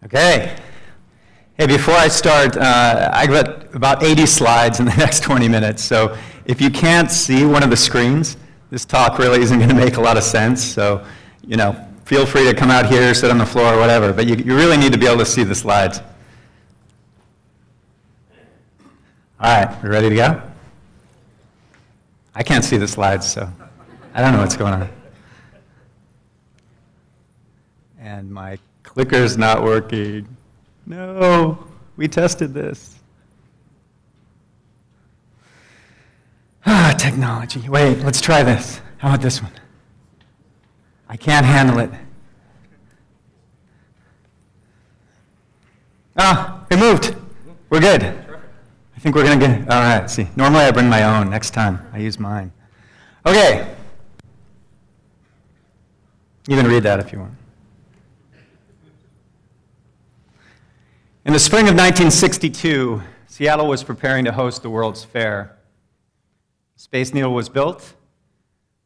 Okay. Hey, before I start, I got about 80 slides in the next 20 minutes, so if you can't see one of the screens, this talk really isn't going to make a lot of sense, so, feel free to come out here, sit on the floor, or whatever, but you really need to be able to see the slides. All right, we ready to go? I can't see the slides, so I don't know what's going on. And my clicker's not working. No, we tested this. Technology. Wait, let's try this. How about this one? I can't handle it. It moved. We're good. I think we're going to get it. All right, see. Normally I bring my own. Next time I use mine. Okay. You can read that if you want. In the spring of 1962, Seattle was preparing to host the World's Fair. The Space Needle was built.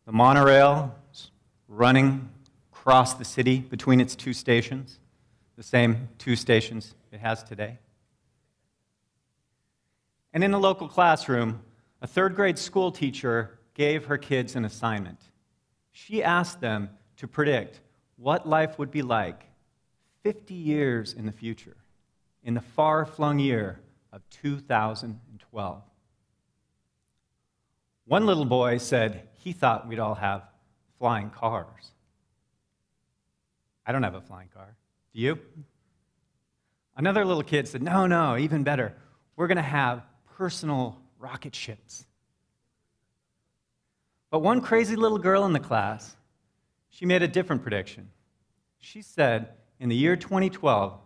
The monorail was running across the city between its two stations, the same two stations it has today. And in a local classroom, a third-grade school teacher gave her kids an assignment. She asked them to predict what life would be like 50 years in the future, in the far-flung year of 2012. One little boy said he thought we'd all have flying cars. I don't have a flying car. Do you? Another little kid said, no, even better. We're going to have personal rocket ships. But one crazy little girl in the class, she made a different prediction. She said, in the year 2012,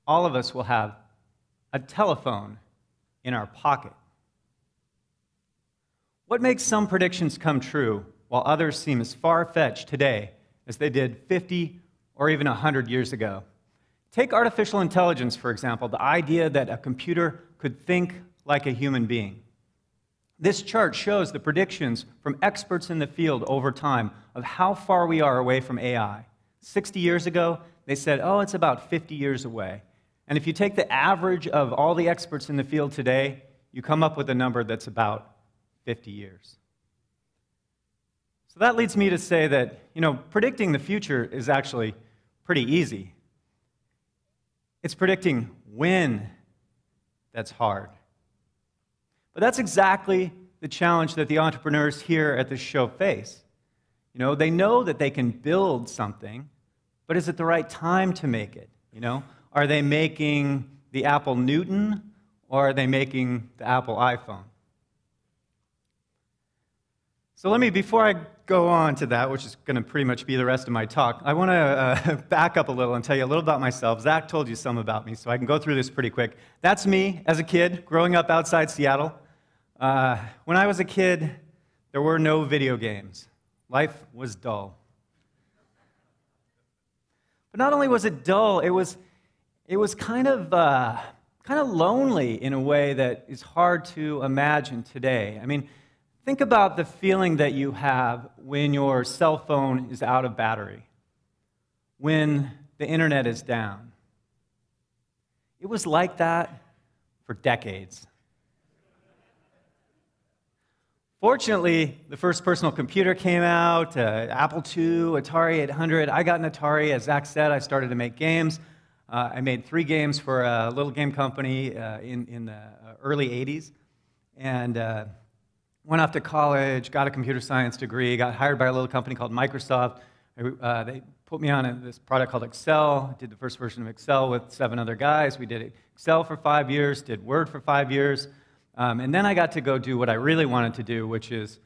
all of us will have a telephone in our pocket. What makes some predictions come true while others seem as far-fetched today as they did 50 or even 100 years ago? Take artificial intelligence, for example, the idea that a computer could think like a human being. This chart shows the predictions from experts in the field over time of how far we are away from AI. 60 years ago, they said, it's about 50 years away. And if you take the average of all the experts in the field today, you come up with a number that's about 50 years. So that leads me to say that, predicting the future is actually pretty easy. It's predicting when that's hard. But that's exactly the challenge that the entrepreneurs here at this show face. They know that they can build something, but is it the right time to make it? Are they making the Apple Newton, or are they making the Apple iPhone? So before I go on to that, which is going to pretty much be the rest of my talk, I want to back up a little and tell you a little about myself. Zach told you some about me, so I can go through this pretty quick. That's me as a kid, growing up outside Seattle. When I was a kid, there were no video games. Life was dull. But not only was it dull, it was kind of lonely in a way that is hard to imagine today. Think about the feeling that you have when your cell phone is out of battery, when the internet is down. It was like that for decades. Fortunately, the first personal computer came out, Apple II, Atari 800. I got an Atari. As Zach said, I started to make games. I made 3 games for a little game company in the early 80s. And went off to college, got a computer science degree, got hired by a little company called Microsoft. They put me on this product called Excel. Did the first version of Excel with 7 other guys. We did Excel for 5 years, did Word for 5 years. And then I got to go do what I really wanted to do, which is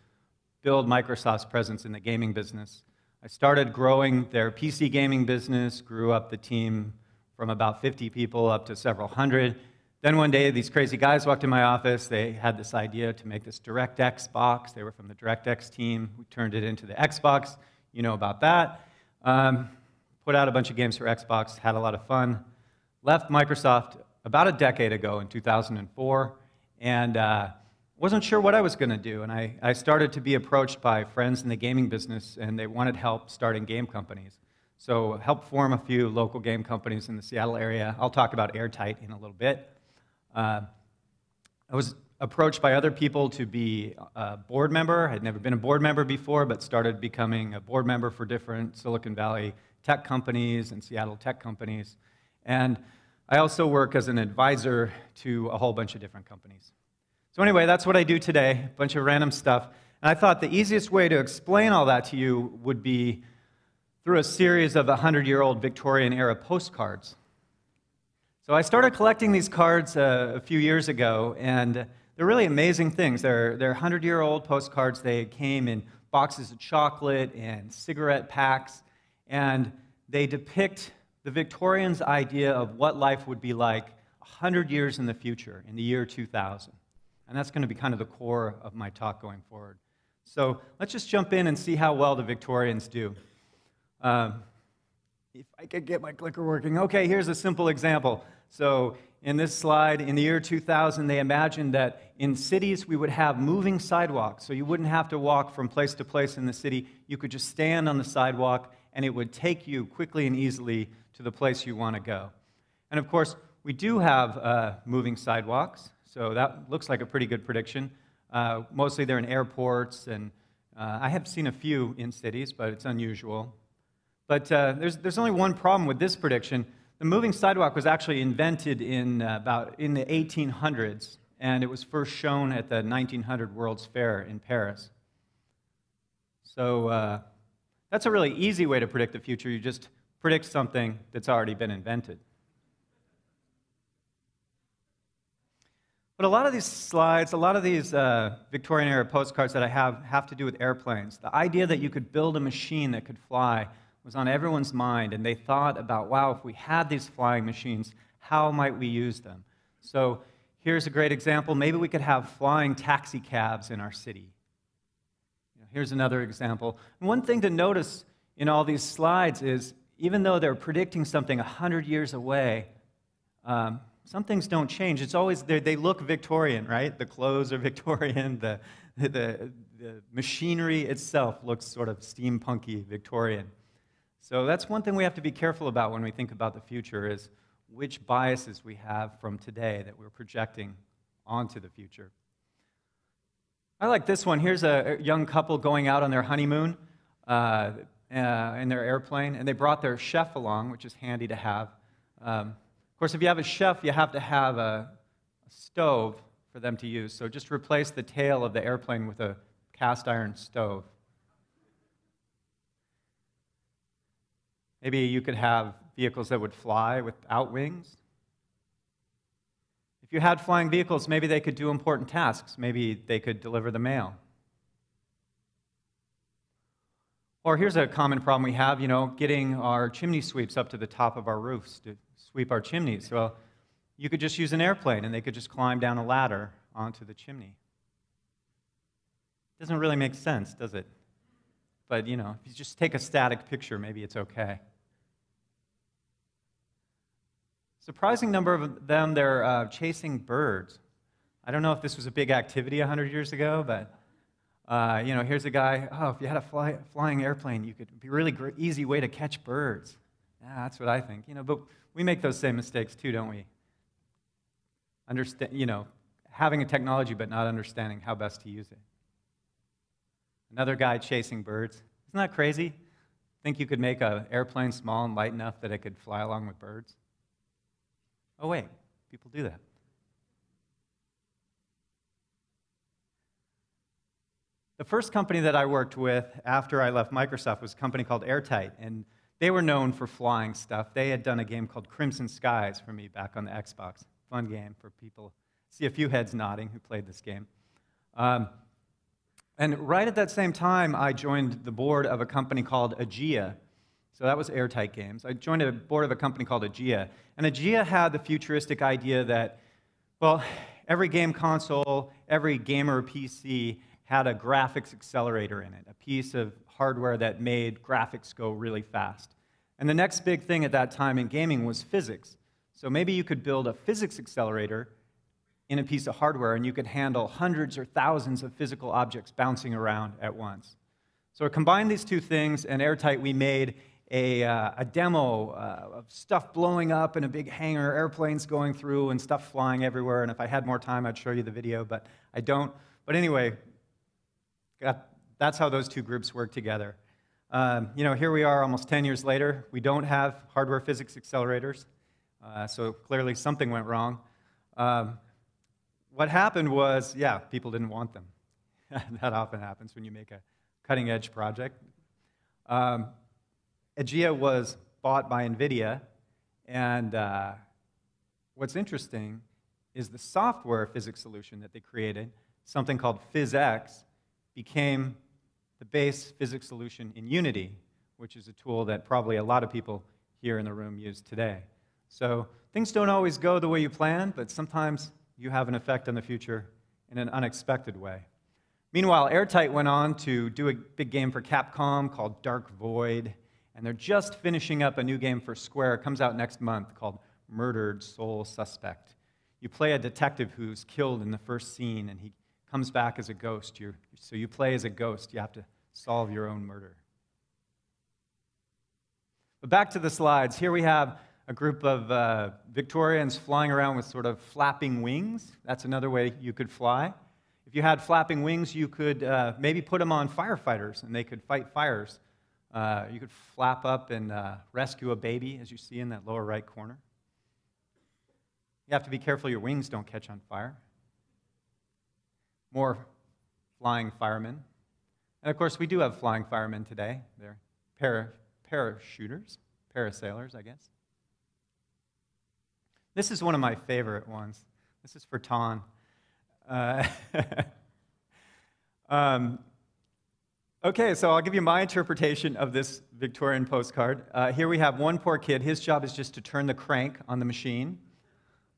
build Microsoft's presence in the gaming business. I started growing their PC gaming business, grew up the team from about 50 people up to several hundred. Then one day, these crazy guys walked in my office. They had this idea to make this DirectX box. They were from the DirectX team. We turned it into the Xbox. You know about that. Put out a bunch of games for Xbox, had a lot of fun. Left Microsoft about a decade ago in 2004, and wasn't sure what I was going to do. And I started to be approached by friends in the gaming business, and they wanted help starting game companies. So helped form a few local game companies in the Seattle area. I'll talk about Airtight in a little bit. I was approached by other people to be a board member. I'd never been a board member before, but started becoming a board member for different Silicon Valley tech companies and Seattle tech companies. And I also work as an advisor to a whole bunch of different companies. So anyway, that's what I do today, a bunch of random stuff. And I thought the easiest way to explain all that to you would be through a series of 100-year-old Victorian-era postcards. So I started collecting these cards a few years ago, and they're really amazing things. They're 100-year-old postcards. They came in boxes of chocolate and cigarette packs, and they depict the Victorians' idea of what life would be like 100 years in the future, in the year 2000. And that's going to be kind of the core of my talk going forward. So let's just jump in and see how well the Victorians do. If I could get my clicker working. Okay, here's a simple example. So in this slide, in the year 2000, they imagined that in cities we would have moving sidewalks. So you wouldn't have to walk from place to place in the city. You could just stand on the sidewalk, and it would take you quickly and easily to the place you want to go. And of course, we do have moving sidewalks. So that looks like a pretty good prediction. Mostly they're in airports, and I have seen a few in cities, but it's unusual. But there's only one problem with this prediction. The moving sidewalk was actually invented in the 1800s, and it was first shown at the 1900 World's Fair in Paris. So that's a really easy way to predict the future. You just predict something that's already been invented. But a lot of these slides, a lot of these Victorian-era postcards that I have to do with airplanes. The idea that you could build a machine that could fly was on everyone's mind, and they thought about, wow, if we had these flying machines, how might we use them? So here's a great example. Maybe we could have flying taxi cabs in our city. Here's another example. And one thing to notice in all these slides is, even though they're predicting something 100 years away, some things don't change. It's always, they look Victorian, right? The clothes are Victorian, the machinery itself looks sort of steampunky Victorian. So that's one thing we have to be careful about when we think about the future, is which biases we have from today that we're projecting onto the future. I like this one. Here's a young couple going out on their honeymoon in their airplane, and they brought their chef along, which is handy to have. Of course, if you have a chef, you have to have a stove for them to use. So just replace the tail of the airplane with a cast iron stove. Maybe you could have vehicles that would fly without wings. If you had flying vehicles, maybe they could do important tasks. Maybe they could deliver the mail. Or here's a common problem we have, getting our chimney sweeps up to the top of our roofs to sweep our chimneys. Well, you could just use an airplane, and they could just climb down a ladder onto the chimney. Doesn't really make sense, does it? But, if you just take a static picture, maybe it's okay. Surprising number of them, they're chasing birds. I don't know if this was a big activity 100 years ago, but, here's a guy, if you had a flying airplane, it'd be a really easy way to catch birds. Yeah, that's what I think. But we make those same mistakes too, don't we? Having a technology but not understanding how best to use it. Another guy chasing birds. Isn't that crazy? Think you could make an airplane small and light enough that it could fly along with birds? Oh wait, people do that. The first company that I worked with after I left Microsoft was a company called Airtight, and they were known for flying stuff. They had done a game called Crimson Skies for me back on the Xbox. Fun game for people. See a few heads nodding who played this game. And right at that same time, I joined the board of a company called Aegea. So that was Airtight Games. I joined a board of a company called Aegea. And Aegea had the futuristic idea that, well, every game console, every gamer PC had a graphics accelerator in it, a piece of hardware that made graphics go really fast. And the next big thing at that time in gaming was physics. So maybe you could build a physics accelerator in a piece of hardware, and you could handle hundreds or thousands of physical objects bouncing around at once. So I combined these two things, and Airtight, we made a demo of stuff blowing up in a big hangar, airplanes going through, and stuff flying everywhere. And if I had more time, I'd show you the video, but I don't. But anyway, that's how those two groups work together. Here we are almost 10 years later. We don't have hardware physics accelerators, so clearly something went wrong. What happened was, people didn't want them. That often happens when you make a cutting-edge project. Aegea was bought by NVIDIA, and what's interesting is the software physics solution that they created, something called PhysX, became the base physics solution in Unity, which is a tool that probably a lot of people here in the room use today. So things don't always go the way you plan, but sometimes you have an effect on the future in an unexpected way. Meanwhile, Airtight went on to do a big game for Capcom called Dark Void, and they're just finishing up a new game for Square. It comes out next month called Murdered Soul Suspect. You play a detective who's killed in the first scene, and he comes back as a ghost. So you play as a ghost. You have to solve your own murder. But back to the slides. Here we have a group of Victorians flying around with sort of flapping wings. That's another way you could fly. If you had flapping wings, you could maybe put them on firefighters, and they could fight fires. You could flap up and rescue a baby, as you see in that lower right corner. You have to be careful your wings don't catch on fire. More flying firemen. And of course, we do have flying firemen today. They're parachuters, parasailers, I guess. This is one of my favorite ones. This is for Ton. Okay, so I'll give you my interpretation of this Victorian postcard. Here we have one poor kid. His job is just to turn the crank on the machine.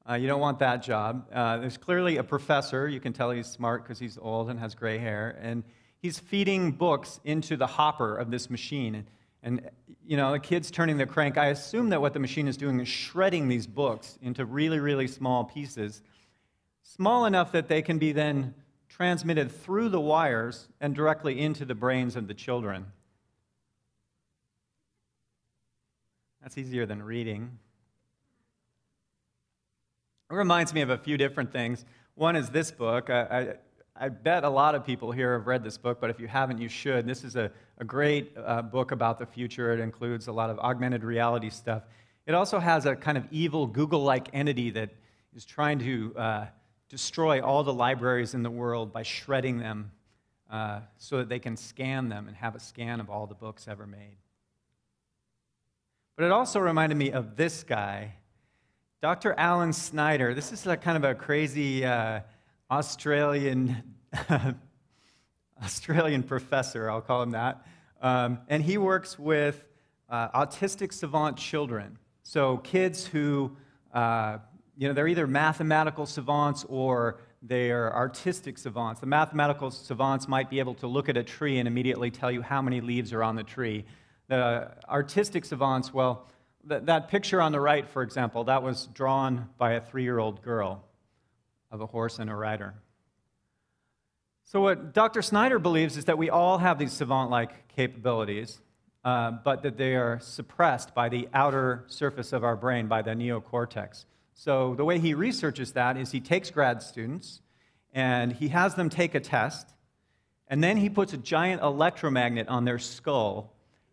You don't want that job. There's clearly a professor. You can tell he's smart because he's old and has gray hair. And he's feeding books into the hopper of this machine. And the kid's turning the crank. I assume that what the machine is doing is shredding these books into really, really small pieces, small enough that they can be then transmitted through the wires and directly into the brains of the children. That's easier than reading. It reminds me of a few different things. One is this book. I bet a lot of people here have read this book, but if you haven't, you should. This is a great book about the future. It includes a lot of augmented reality stuff. It also has a kind of evil Google-like entity that is trying to destroy all the libraries in the world by shredding them so that they can scan them and have a scan of all the books ever made. But it also reminded me of this guy, Dr. Alan Snyder. This is kind of a crazy Australian professor, I'll call him that. And he works with autistic savant children. So kids who, they're either mathematical savants or they're artistic savants. The mathematical savants might be able to look at a tree and immediately tell you how many leaves are on the tree. The artistic savants, well, that picture on the right, for example, that was drawn by a 3-year-old girl of a horse and a rider. So what Dr. Snyder believes is that we all have these savant-like capabilities, but that they are suppressed by the outer surface of our brain, by the neocortex. So the way he researches that is he takes grad students, and he has them take a test, and then he puts a giant electromagnet on their skull,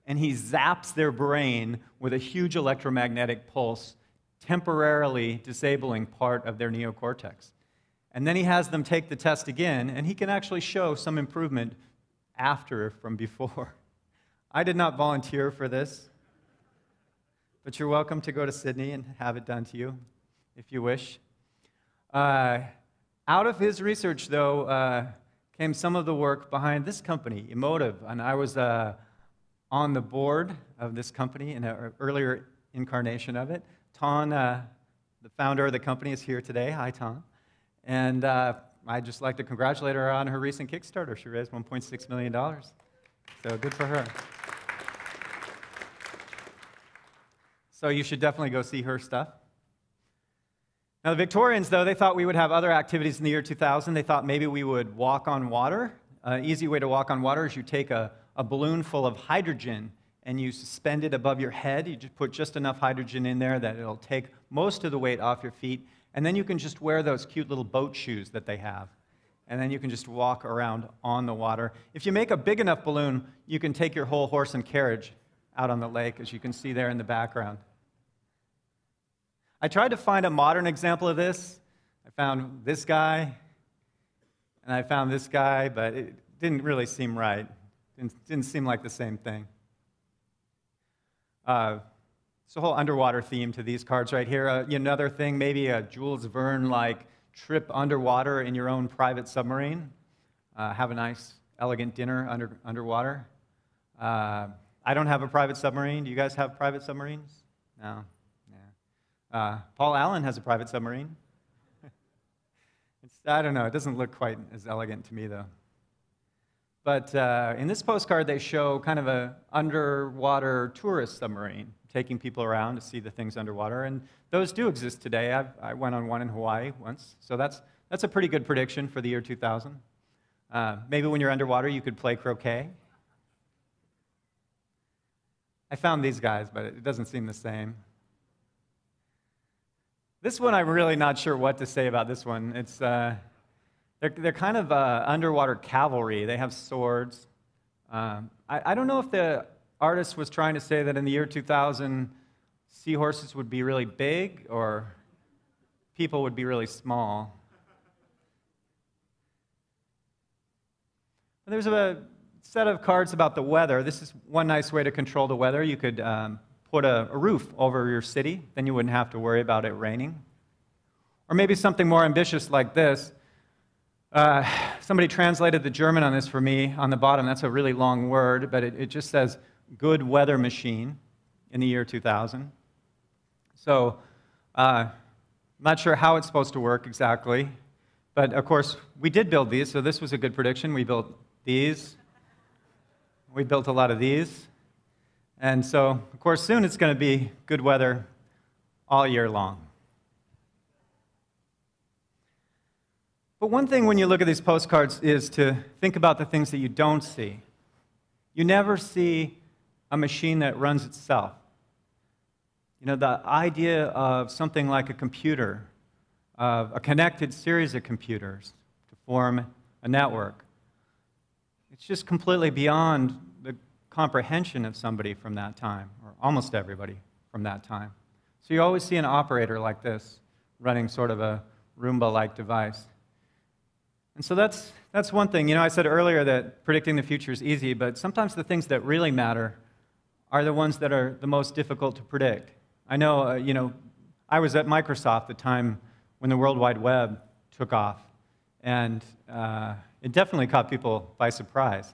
and he zaps their brain with a huge electromagnetic pulse, temporarily disabling part of their neocortex. And then he has them take the test again, and he can actually show some improvement after from before. I did not volunteer for this, but you're welcome to go to Sydney and have it done to you, if you wish. Out of his research, though, came some of the work behind this company, Emotive, and I was on the board of this company in an earlier incarnation of it. Ton, the founder of the company, is here today. Hi, Ton. And I'd just like to congratulate her on her recent Kickstarter. She raised $1.6 million. So good for her. So you should definitely go see her stuff. Now, the Victorians, though, they thought we would have other activities in the year 2000. They thought maybe we would walk on water. An easy way to walk on water is you take a balloon full of hydrogen and you suspend it above your head. You just put just enough hydrogen in there that it'll take most of the weight off your feet, and then you can just wear those cute little boat shoes that they have. And then you can just walk around on the water. If you make a big enough balloon, you can take your whole horse and carriage out on the lake, as you can see there in the background. I tried to find a modern example of this. I found this guy, and I found this guy, but it didn't really seem right. It didn't seem like the same thing. It's a whole underwater theme to these cards right here. Another thing, maybe a Jules Verne-like trip underwater in your own private submarine. Have a nice, elegant dinner underwater. I don't have a private submarine. Do you guys have private submarines? No. Yeah. Paul Allen has a private submarine. I don't know. It doesn't look quite as elegant to me, though. But in this postcard, they show kind of an underwater tourist submarine, taking people around to see the things underwater, and those do exist today. I went on one in Hawaii once, so that's a pretty good prediction for the year 2000. Maybe when you're underwater, you could play croquet. I found these guys, but it doesn't seem the same. This one, I'm really not sure what to say about this one. It's they're kind of underwater cavalry. They have swords. I don't know if the artist was trying to say that in the year 2000, seahorses would be really big or people would be really small. There's a set of cards about the weather. This is one nice way to control the weather. You could put a roof over your city, then you wouldn't have to worry about it raining. Or maybe something more ambitious like this. Somebody translated the German on this for me on the bottom. That's a really long word, but it just says good weather machine in the year 2000. So I'm not sure how it's supposed to work exactly, but of course we did build these, so this was a good prediction. We built these. We built a lot of these. And so, of course, soon it's going to be good weather all year long. But one thing when you look at these postcards is to think about the things that you don't see. You never see a machine that runs itself. You know, the idea of something like a computer, of a connected series of computers to form a network, it's just completely beyond the comprehension of somebody from that time, or almost everybody from that time. So you always see an operator like this running sort of a Roomba-like device. And so that's one thing. You know, I said earlier that predicting the future is easy, but sometimes the things that really matter are the ones that are the most difficult to predict. I know, I was at Microsoft the time when the World Wide Web took off, and it definitely caught people by surprise.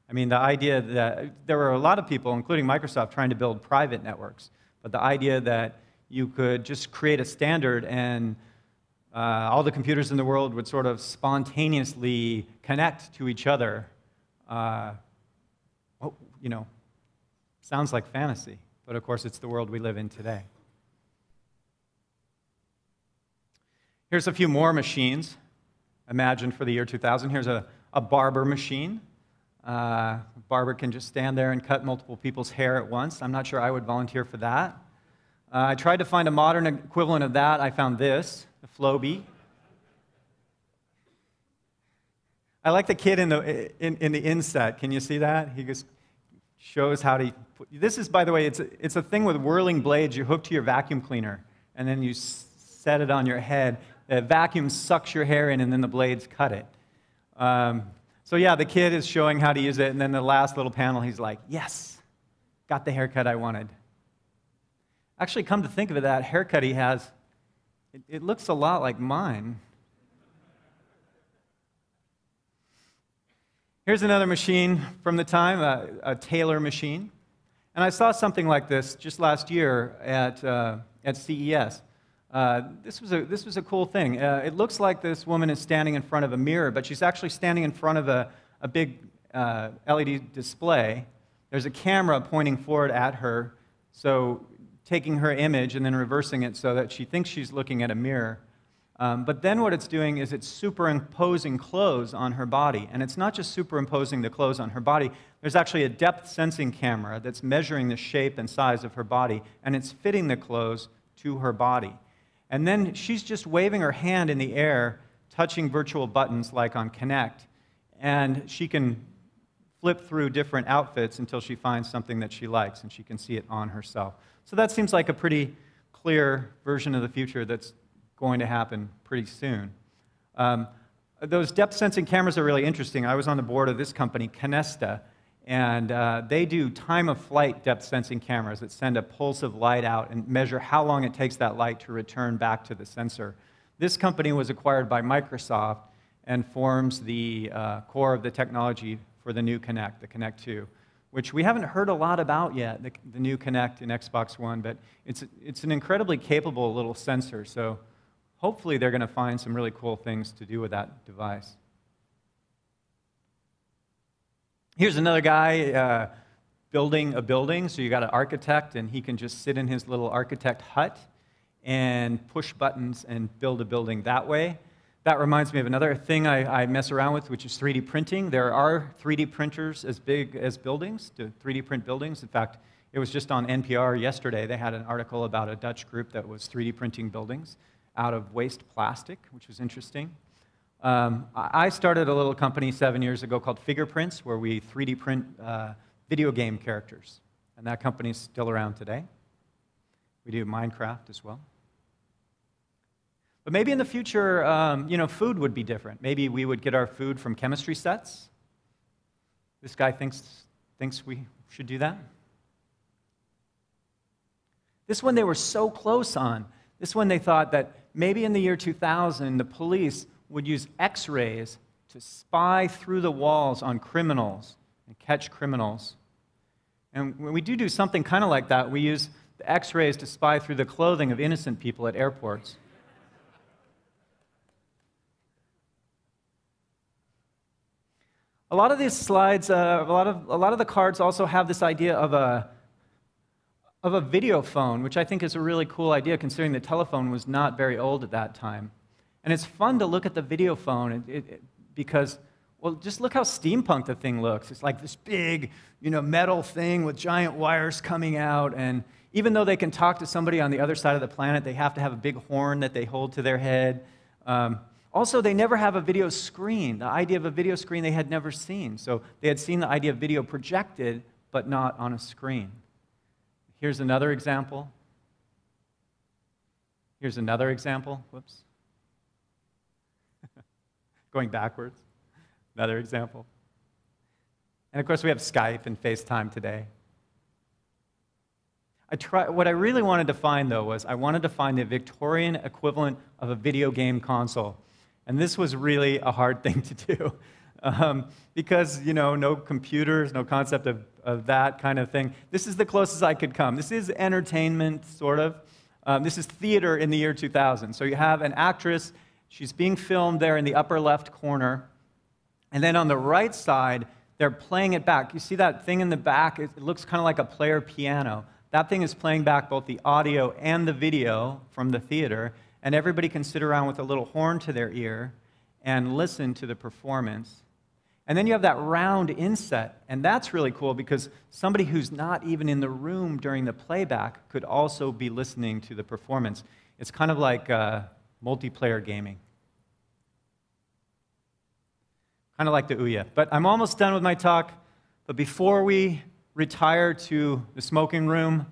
I mean, the idea that there were a lot of people, including Microsoft, trying to build private networks, but the idea that you could just create a standard and all the computers in the world would sort of spontaneously connect to each other, sounds like fantasy. But of course, it's the world we live in today. Here's a few more machines imagined for the year 2000. Here's a barber machine. A barber can just stand there and cut multiple people's hair at once. I'm not sure I would volunteer for that. I tried to find a modern equivalent of that. I found this, the Flowbee. I like the kid in the inset. Can you see that? He just shows how to put, this is, by the way, it's a thing with whirling blades you hook to your vacuum cleaner, and then you set it on your head. The vacuum sucks your hair in, and then the blades cut it. So yeah, the kid is showing how to use it, and then the last little panel, he's like, yes, got the haircut I wanted. Actually, come to think of it, that haircut he has, it looks a lot like mine. Here's another machine from the time, a tailor machine. And I saw something like this just last year at CES. This was a cool thing. It looks like this woman is standing in front of a mirror, but she's actually standing in front of a big LED display. There's a camera pointing forward at her, so taking her image and then reversing it so that she thinks she's looking at a mirror. But then what it's doing is it's superimposing clothes on her body. And it's not just superimposing the clothes on her body. There's actually a depth sensing camera that's measuring the shape and size of her body, and it's fitting the clothes to her body. And then she's just waving her hand in the air, touching virtual buttons like on Connect, and she can flip through different outfits until she finds something that she likes, and she can see it on herself. So that seems like a pretty clear version of the future that's going to happen pretty soon. Those depth sensing cameras are really interesting. I was on the board of this company, Canesta, and they do time-of-flight depth sensing cameras that send a pulse of light out and measure how long it takes that light to return back to the sensor. This company was acquired by Microsoft and forms the core of the technology for the new Kinect, the Kinect 2, which we haven't heard a lot about yet, the new Kinect in Xbox One, but it's an incredibly capable little sensor, so hopefully they're going to find some really cool things to do with that device. Here's another guy building a building. So you got an architect, and he can just sit in his little architect hut and push buttons and build a building that way. That reminds me of another thing I mess around with, which is 3D printing. There are 3D printers as big as buildings, to 3D print buildings. In fact, it was just on NPR yesterday. They had an article about a Dutch group that was 3D printing buildings out of waste plastic, which was interesting. I started a little company 7 years ago called Fingerprints, where we 3D print video game characters. And that company's still around today. We do Minecraft as well. But maybe in the future, food would be different. Maybe we would get our food from chemistry sets. This guy thinks we should do that. This one they were so close on. This one they thought that maybe in the year 2000, the police would use X-rays to spy through the walls on criminals and catch criminals. And when we do something kind of like that, we use the X-rays to spy through the clothing of innocent people at airports. A lot of these slides, a lot of the cards also have this idea of a videophone, which I think is a really cool idea, considering the telephone was not very old at that time. And it's fun to look at the videophone because, well, just look how steampunk the thing looks. It's like this big, metal thing with giant wires coming out, and even though they can talk to somebody on the other side of the planet, they have to have a big horn that they hold to their head. Also, they never have a video screen. The idea of a video screen they had never seen. So they had seen the idea of video projected, but not on a screen. Here's another example. Here's another example. Whoops. Going backwards. Another example. And of course, we have Skype and FaceTime today. What I really wanted to find, though, was I wanted to find the Victorian equivalent of a video game console. And this was really a hard thing to do because, no computers, no concept of that kind of thing. This is the closest I could come. This is entertainment, sort of. This is theater in the year 2000. So you have an actress. She's being filmed there in the upper left corner. And then on the right side, they're playing it back. You see that thing in the back? It looks kind of like a player piano. That thing is playing back both the audio and the video from the theater. And everybody can sit around with a little horn to their ear and listen to the performance. And then you have that round inset, and that's really cool because somebody who's not even in the room during the playback could also be listening to the performance. It's kind of like multiplayer gaming. Kind of like the Ouya. But I'm almost done with my talk. But before we retire to the smoking room,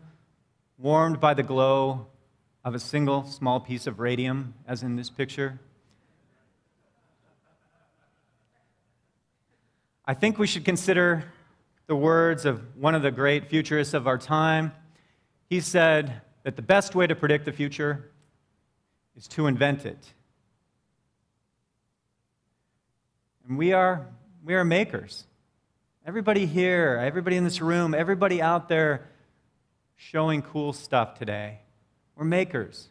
warmed by the glow of a single small piece of radium, as in this picture, I think we should consider the words of one of the great futurists of our time. He said that the best way to predict the future is to invent it. And we are makers. Everybody here, everybody in this room, everybody out there showing cool stuff today. We're makers.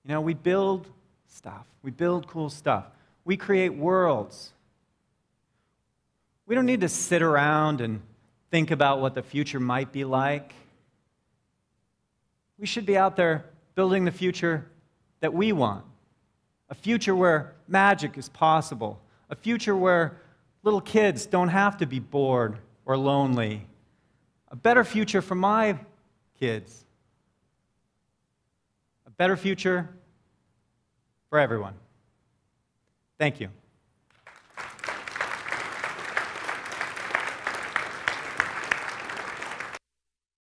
We build stuff. We build cool stuff. We create worlds. We don't need to sit around and think about what the future might be like. We should be out there building the future that we want. a future where magic is possible, a future where little kids don't have to be bored or lonely, a better future for my kids, a better future for everyone. Thank you.